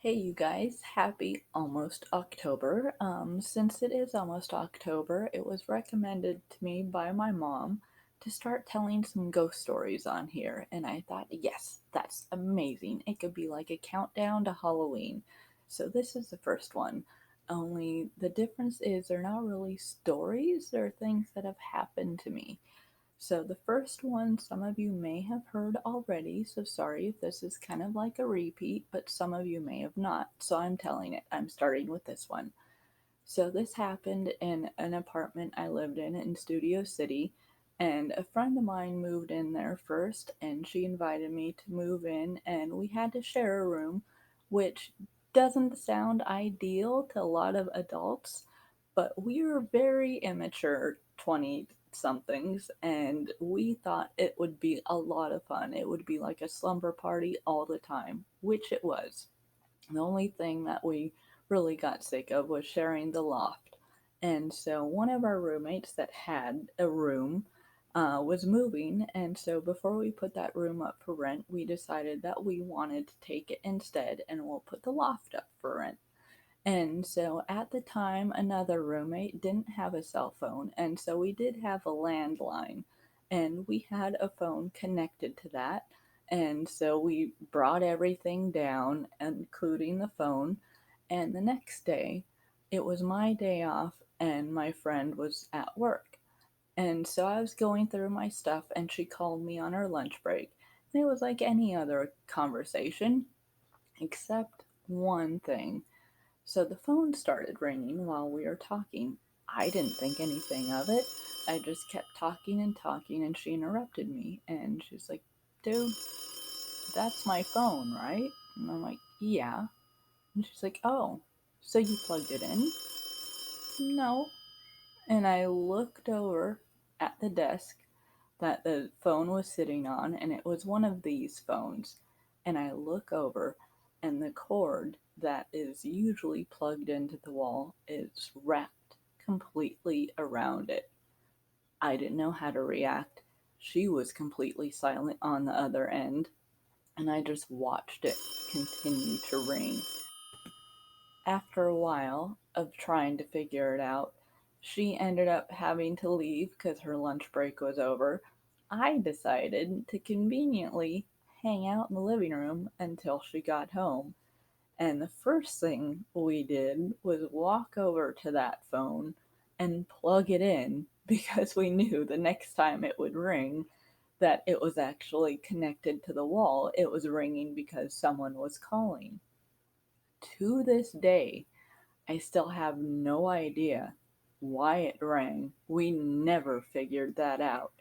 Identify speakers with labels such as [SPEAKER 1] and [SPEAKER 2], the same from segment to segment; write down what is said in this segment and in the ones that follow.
[SPEAKER 1] Hey you guys, happy almost October. Since it is almost October, it was recommended to me by my mom to start telling some ghost stories on here, and I thought, yes, that's amazing. It could be like a countdown to Halloween. So this is the first one. Only the difference is they're not really stories, they're things that have happened to me. So, the first one, some of you may have heard already, so sorry if this is kind of like a repeat, but some of you may have not. So, I'm telling it. I'm starting with this one. So, this happened in an apartment I lived in Studio City, and a friend of mine moved in there first, and she invited me to move in, and we had to share a room, which doesn't sound ideal to a lot of adults, but we were very immature 20 somethings, and we thought it would be a lot of fun. It would be like a slumber party all the time, which it was. The only thing that we really got sick of was sharing the loft. And so one of our roommates that had a room was moving. And so before we put that room up for rent, we decided that we wanted to take it instead and we'll put the loft up for rent. And so at the time, another roommate didn't have a cell phone. And so we did have a landline. And we had a phone connected to that. And so we brought everything down, including the phone. And the next day, it was my day off, and my friend was at work. And so I was going through my stuff, and she called me on her lunch break. And it was like any other conversation, except one thing. So the phone started ringing while we were talking. I didn't think anything of it. I just kept talking and talking, and she interrupted me. And she's like, "Dude, that's my phone, right?" And I'm like, "Yeah." And she's like, "Oh, so you plugged it in?" "No." And I looked over at the desk that the phone was sitting on, and it was one of these phones. And I look over, and the cord that is usually plugged into the wall is wrapped completely around it. I didn't know how to react. She was completely silent on the other end, and I just watched it continue to ring. After a while of trying to figure it out, she ended up having to leave because her lunch break was over. I decided to conveniently hang out in the living room until she got home. And the first thing we did was walk over to that phone and plug it in because we knew the next time it would ring that it was actually connected to the wall. It was ringing because someone was calling. To this day, I still have no idea why it rang. We never figured that out.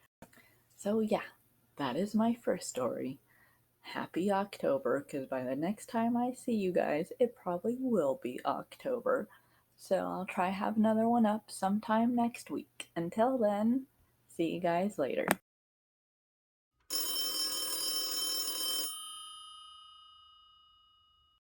[SPEAKER 1] So, yeah, that is my first story. Happy October, because by the next time I see you guys, it probably will be October. So, I'll try have another one up sometime next week. Until then, see you guys later.